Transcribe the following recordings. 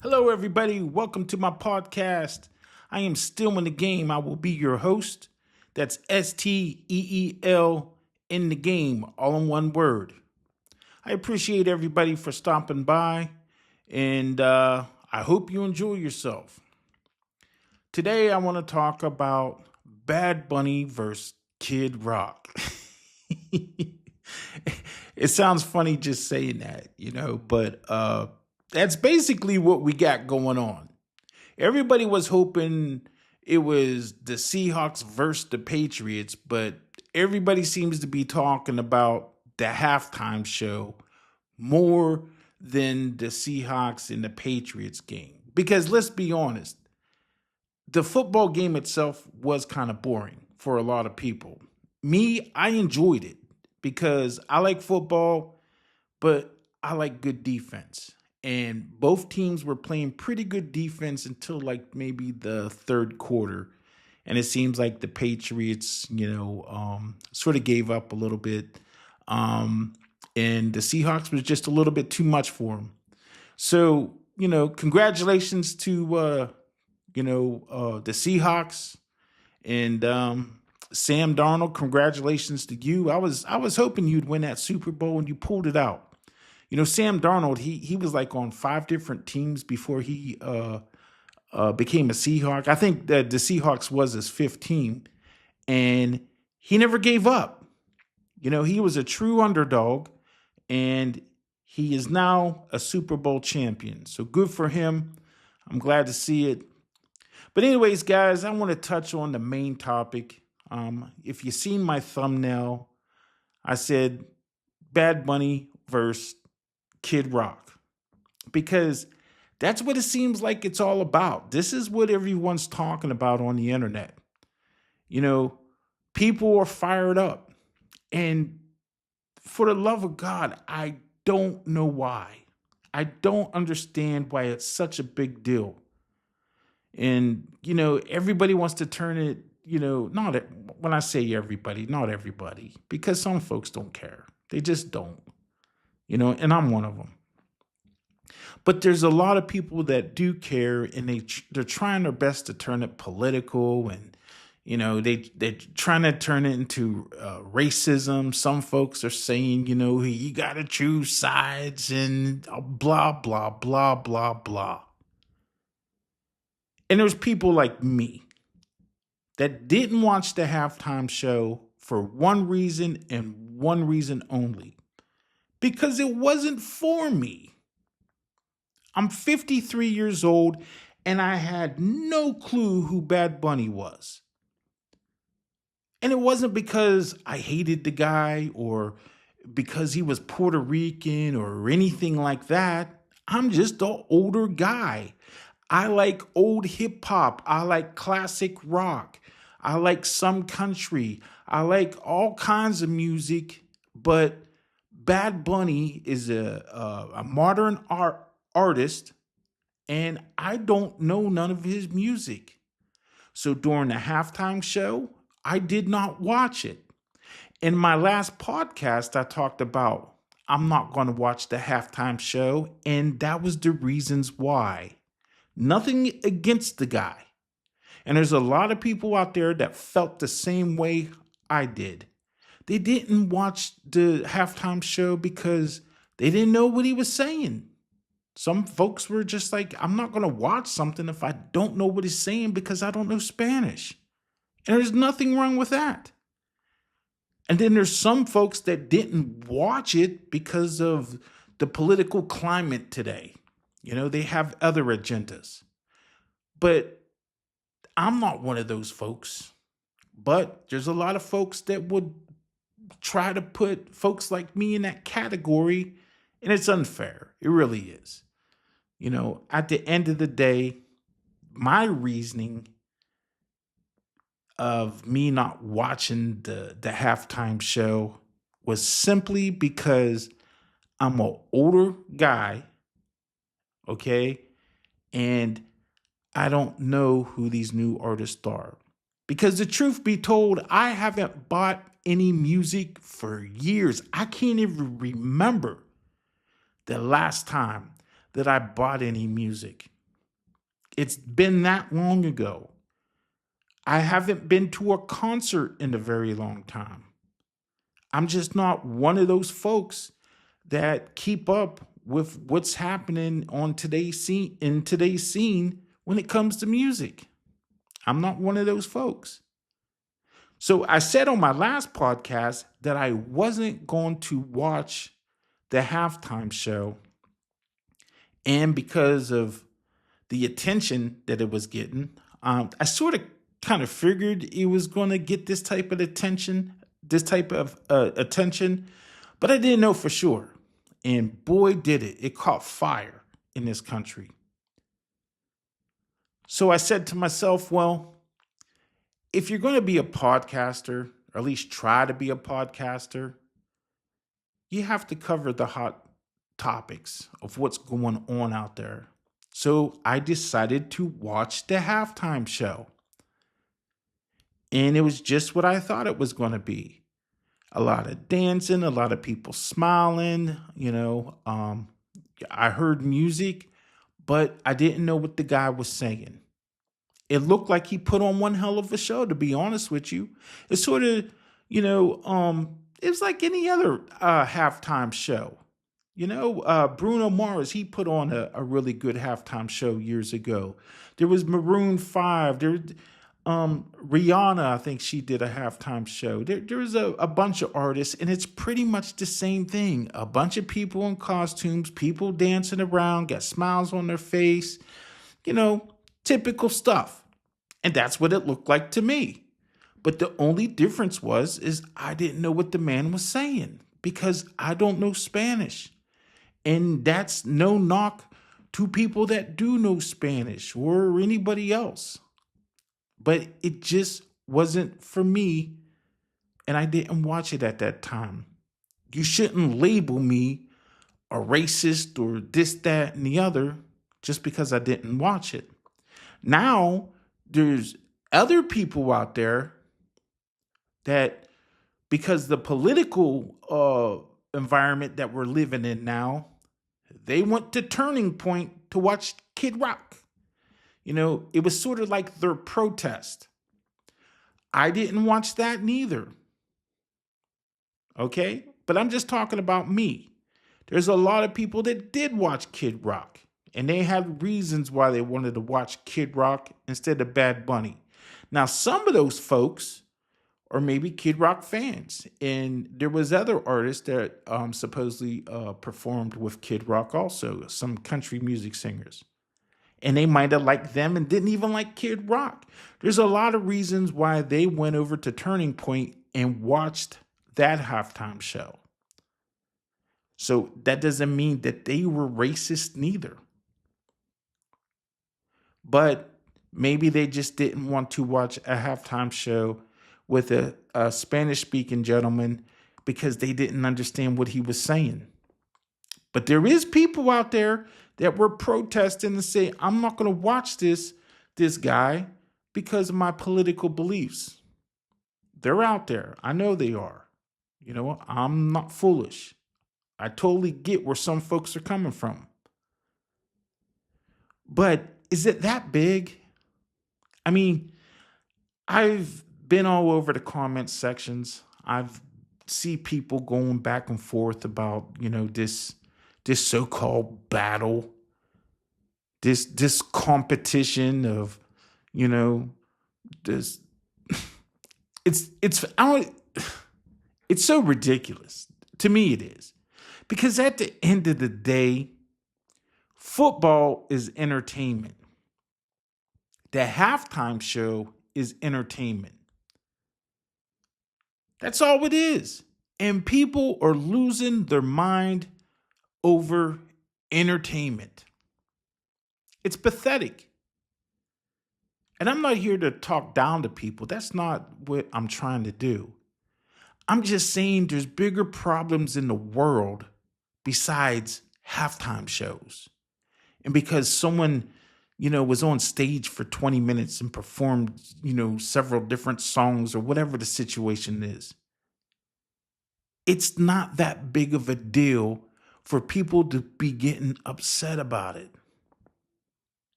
Hello, everybody. Welcome to my podcast. I am still in the game. I will be your host. That's STEEL in the game, all in one word. I appreciate everybody for stopping by, and I hope you enjoy yourself. Today, I want to talk about Bad Bunny versus Kid Rock. It sounds funny just saying that, but that's basically what we got going on. Everybody was hoping it was the Seahawks versus the Patriots, but everybody seems to be talking about the halftime show more than the Seahawks and the Patriots game. Because let's be honest, the football game itself was kind of boring for a lot of people. Me, I enjoyed it because I like football, but I like good defense. And both teams were playing pretty good defense until like maybe the third quarter. And it seems like the Patriots, sort of gave up a little bit. And the Seahawks was just a little bit too much for them. So, congratulations to, the Seahawks and Sam Darnold. Congratulations to you. I was hoping you'd win that Super Bowl and you pulled it out. Sam Darnold, he was like on 5 different teams before he became a Seahawk. I think that the Seahawks was his 5th team, and he never gave up. He was a true underdog, and he is now a Super Bowl champion. So good for him. I'm glad to see it. But anyways, guys, I want to touch on the main topic. If you've seen my thumbnail, I said Bad Bunny versus Kid Rock, because that's what it seems like it's all about. This is what everyone's talking about on the internet. People are fired up, and for the love of God, I don't know why. I don't understand why it's such a big deal. And everybody wants to turn it, not when I say everybody, not everybody, because some folks don't care. They just don't. And I'm one of them. But there's a lot of people that do care, and they're trying their best to turn it political, and they're trying to turn it into racism. Some folks are saying, you got to choose sides and blah blah blah blah blah. And there's people like me that didn't watch the halftime show for one reason and one reason only. Because it wasn't for me. I'm 53 years old, and I had no clue who Bad Bunny was. And it wasn't because I hated the guy or because he was Puerto Rican or anything like that. I'm just an older guy. I like old hip hop. I like classic rock. I like some country. I like all kinds of music, but Bad Bunny is a modern artist, and I don't know none of his music. So during the halftime show, I did not watch it. In my last podcast, I talked about I'm not going to watch the halftime show, and that was the reasons why. Nothing against the guy. And there's a lot of people out there that felt the same way I did. They didn't watch the halftime show because they didn't know what he was saying. Some folks were just like, I'm not going to watch something if I don't know what he's saying because I don't know Spanish. And there's nothing wrong with that. And then there's some folks that didn't watch it because of the political climate today. They have other agendas. But I'm not one of those folks. But there's a lot of folks that would try to put folks like me in that category, and it's unfair. It really is. At the end of the day, my reasoning of me not watching the halftime show was simply because I'm an older guy, okay? And I don't know who these new artists are. Because the truth be told, I haven't bought any music for years. I can't even remember the last time that I bought any music. It's been that long ago. I haven't been to a concert in a very long time. I'm just not one of those folks that keep up with what's happening on today's scene when it comes to music. I'm not one of those folks. So I said on my last podcast that I wasn't going to watch the halftime show. And because of the attention that it was getting, I sort of kind of figured it was going to get this type of attention, but I didn't know for sure. And boy, did it. It caught fire in this country. So I said to myself, well, if you're going to be a podcaster, or at least try to be a podcaster, you have to cover the hot topics of what's going on out there. So I decided to watch the halftime show. And it was just what I thought it was going to be. A lot of dancing, a lot of people smiling, I heard music, but I didn't know what the guy was saying. It looked like he put on one hell of a show, to be honest with you. It's sort of, it was like any other halftime show. Bruno Mars, he put on a really good halftime show years ago. There was Maroon 5. Rihanna, I think she did a halftime show. There was a bunch of artists, and it's pretty much the same thing. A bunch of people in costumes, people dancing around, got smiles on their face, typical stuff. And that's what it looked like to me. But the only difference is I didn't know what the man was saying because I don't know Spanish. And that's no knock to people that do know Spanish or anybody else. But it just wasn't for me, and I didn't watch it at that time. You shouldn't label me a racist or this, that, and the other just because I didn't watch it. Now, there's other people out there that, because the political environment that we're living in now, they went to Turning Point to watch Kid Rock. It was sort of like their protest. I didn't watch that neither. Okay? But I'm just talking about me. There's a lot of people that did watch Kid Rock, and they had reasons why they wanted to watch Kid Rock instead of Bad Bunny. Now, some of those folks are maybe Kid Rock fans, and there was other artists that supposedly performed with Kid Rock also, some country music singers. And they might have liked them and didn't even like Kid Rock. There's a lot of reasons why they went over to Turning Point and watched that halftime show. So that doesn't mean that they were racist neither. But maybe they just didn't want to watch a halftime show with a Spanish-speaking gentleman because they didn't understand what he was saying. But there is people out there that were protesting and say, I'm not going to watch this guy because of my political beliefs. They're out there. I know they are. I'm not foolish. I totally get where some folks are coming from. But is it that big? I mean, I've been all over the comment sections. I've see people going back and forth about, this so-called battle, this competition of, this. It's so ridiculous. To me, it is. Because at the end of the day, football is entertainment. The halftime show is entertainment. That's all it is. And people are losing their mind over entertainment. It's pathetic. And I'm not here to talk down to people. That's not what I'm trying to do. I'm just saying there's bigger problems in the world besides halftime shows. And because someone, was on stage for 20 minutes and performed, several different songs or whatever the situation is, it's not that big of a deal for people to be getting upset about it.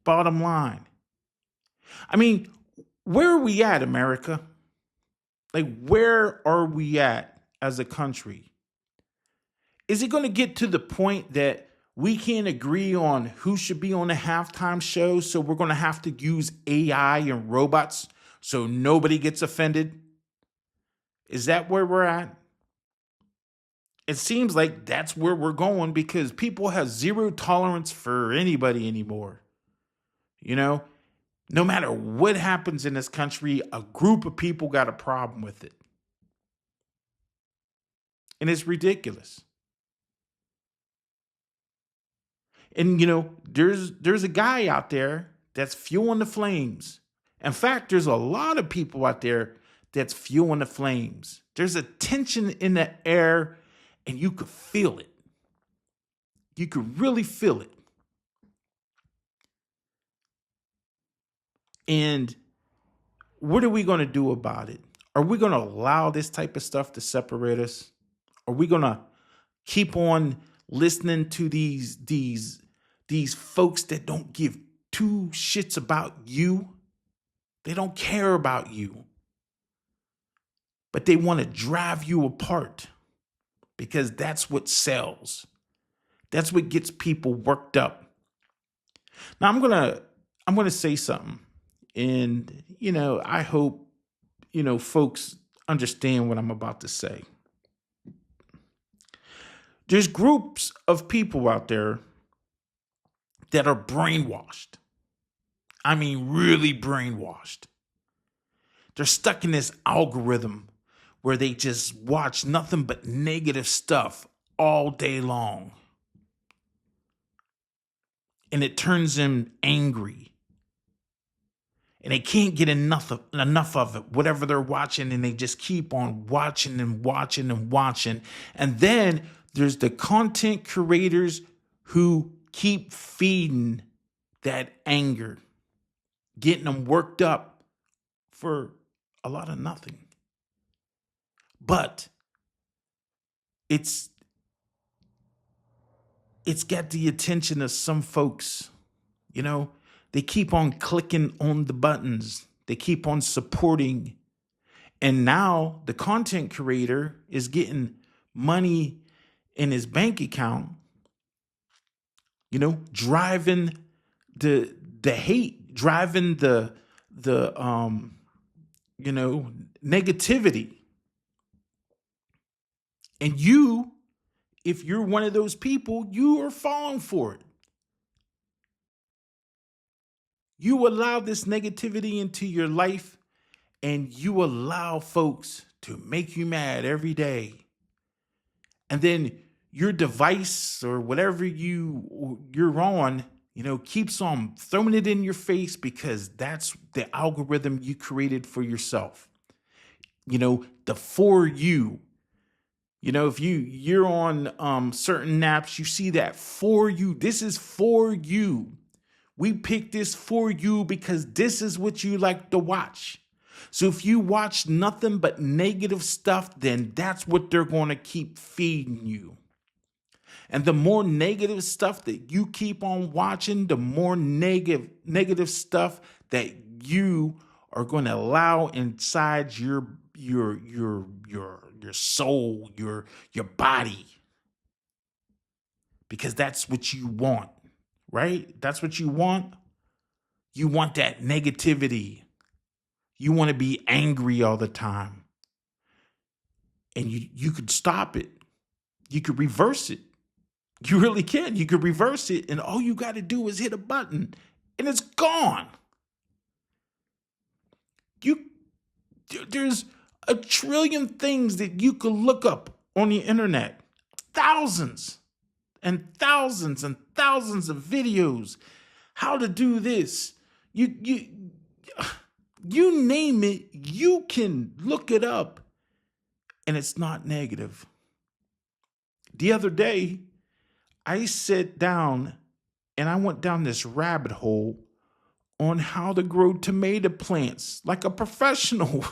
Bottom line. I mean, where are we at, America? Like, where are we at as a country? Is it going to get to the point that we can't agree on who should be on the halftime show, so we're going to have to use AI and robots so nobody gets offended? Is that where we're at? It seems like that's where we're going because people have zero tolerance for anybody anymore. You know, no matter what happens in this country, a group of people got a problem with it. And it's ridiculous. And, you know, there's a guy out there that's fueling the flames. In fact, there's a lot of people out there that's fueling the flames. There's a tension in the air, and you could feel it. You could really feel it. And what are we going to do about it? Are we going to allow this type of stuff to separate us? Are we going to keep on listening to these folks that don't give two shits about you? They don't care about you. But they want to drive you apart because that's what sells. That's what gets people worked up. Now I'm going to say something. And, you know, I hope, you know, folks understand what I'm about to say. There's groups of people out there that are brainwashed. I mean, really brainwashed. They're stuck in this algorithm where they just watch nothing but negative stuff all day long. And it turns them angry. And they can't get enough of it, whatever they're watching, and they just keep on watching and watching and watching. And then there's the content creators who keep feeding that anger, getting them worked up for a lot of nothing. But it's got the attention of some folks, you know. They keep on clicking on the buttons. They keep on supporting. And now the content creator is getting money in his bank account, you know, driving the hate, driving the you know, negativity. And you, if you're one of those people, you are falling for it. You allow this negativity into your life, and you allow folks to make you mad every day. And then your device or whatever you're on, you know, keeps on throwing it in your face because that's the algorithm you created for yourself. You know, the for you. You know, if you're on certain apps, you see that for you. This is for you. We picked this for you because this is what you like to watch. So if you watch nothing but negative stuff, then that's what they're going to keep feeding you. And the more negative stuff that you keep on watching, the more negative stuff that you are going to allow inside your soul, your body. Because that's what you want. Right? That's what you want. You want that negativity. You want to be angry all the time. And you could stop it. You could reverse it. You really can. You could reverse it. And all you got to do is hit a button. And it's gone. There's a trillion things that you could look up on the internet. Thousands. And thousands of videos, how to do this. You name it, you can look it up, and it's not negative. The other day, I sat down and I went down this rabbit hole on how to grow tomato plants like a professional.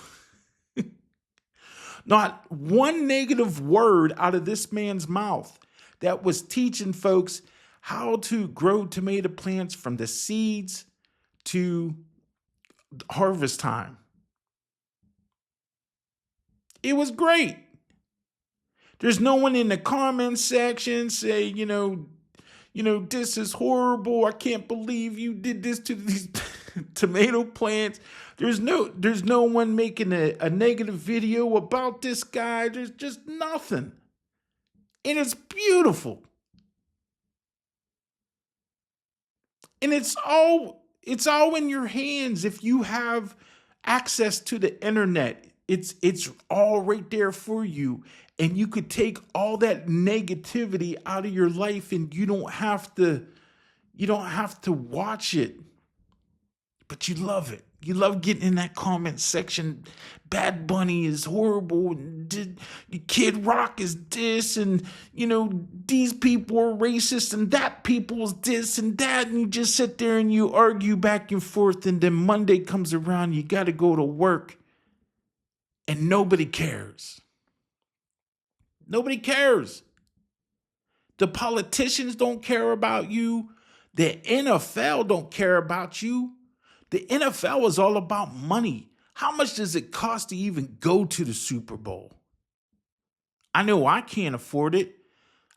Not one negative word out of this man's mouth. that was teaching folks how to grow tomato plants from the seeds to harvest time. It was great. There's no one in the comment section say, this is horrible. I can't believe you did this to these tomato plants. There's no one making a negative video about this guy. There's just nothing. And it's beautiful. And it's all in your hands if you have access to the internet. It's all right there for you. And you could take all that negativity out of your life and you don't have to watch it. But you love it. You love getting in that comment section. Bad Bunny is horrible. Kid Rock is this. And, these people are racist and that people's this and that. And you just sit there and you argue back and forth. And then Monday comes around. You got to go to work. And nobody cares. Nobody cares. The politicians don't care about you. The NFL don't care about you. The NFL is all about money. How much does it cost to even go to the Super Bowl? I know I can't afford it.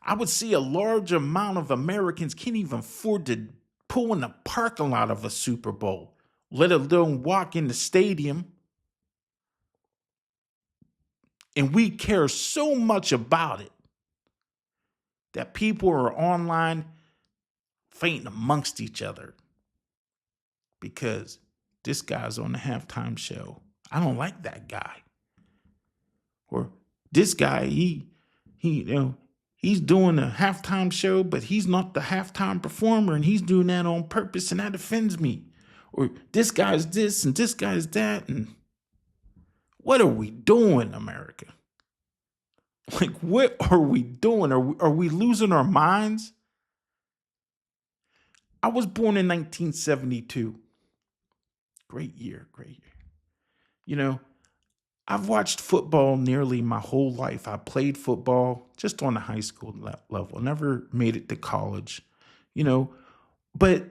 I would see a large amount of Americans can't even afford to pull in the parking lot of a Super Bowl, let alone walk in the stadium. And we care so much about it that people are online fighting amongst each other because this guy's on the halftime show. I don't like that guy. Or this guy, he's doing a halftime show, but he's not the halftime performer and he's doing that on purpose and that offends me. Or this guy's this and this guy's that. And what are we doing, America? Like, what are we doing? Are we losing our minds? I was born in 1972. Great year. I've watched football nearly my whole life. I played football just on the high school level. Never made it to college, but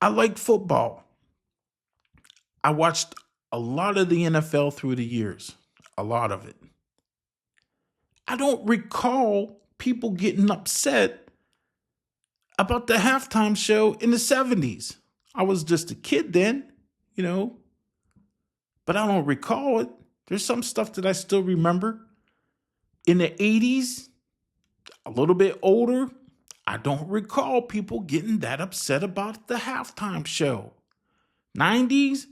I liked football. I watched a lot of the NFL through the years, a lot of it. I don't recall people getting upset about the halftime show in the 70s. I was just a kid then, but I don't recall it. There's some stuff that I still remember. In the 80s, a little bit older, I don't recall people getting that upset about the halftime show. 90s,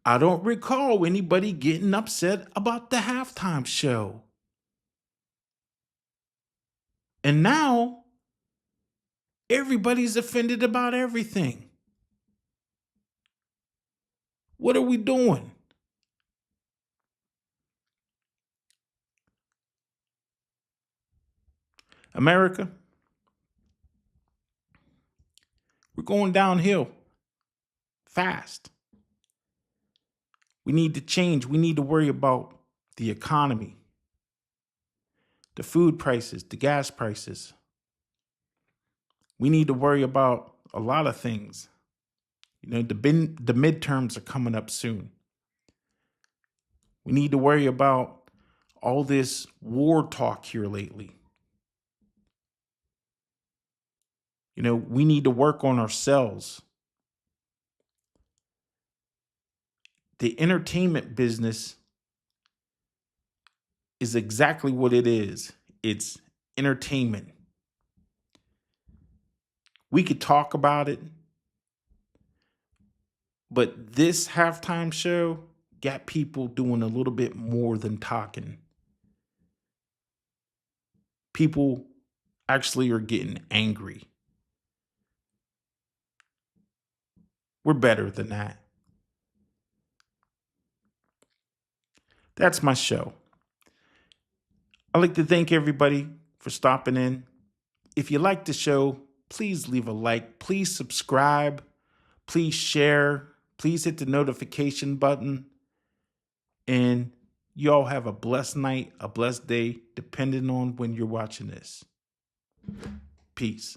I don't recall anybody getting upset about the halftime show. And now, everybody's offended about everything. What are we doing? America, we're going downhill fast. We need to change. We need to worry about the economy, the food prices, the gas prices. We need to worry about a lot of things. The midterms are coming up soon. We need to worry about all this war talk here lately. We need to work on ourselves. The entertainment business is exactly what it is. It's entertainment. We could talk about it, but this halftime show got people doing a little bit more than talking. People actually are getting angry. We're better than that. That's my show. I'd like to thank everybody for stopping in. If you like the show, please leave a like. Please subscribe. Please share. Please hit the notification button. And you all have a blessed night, a blessed day, depending on when you're watching this. Peace.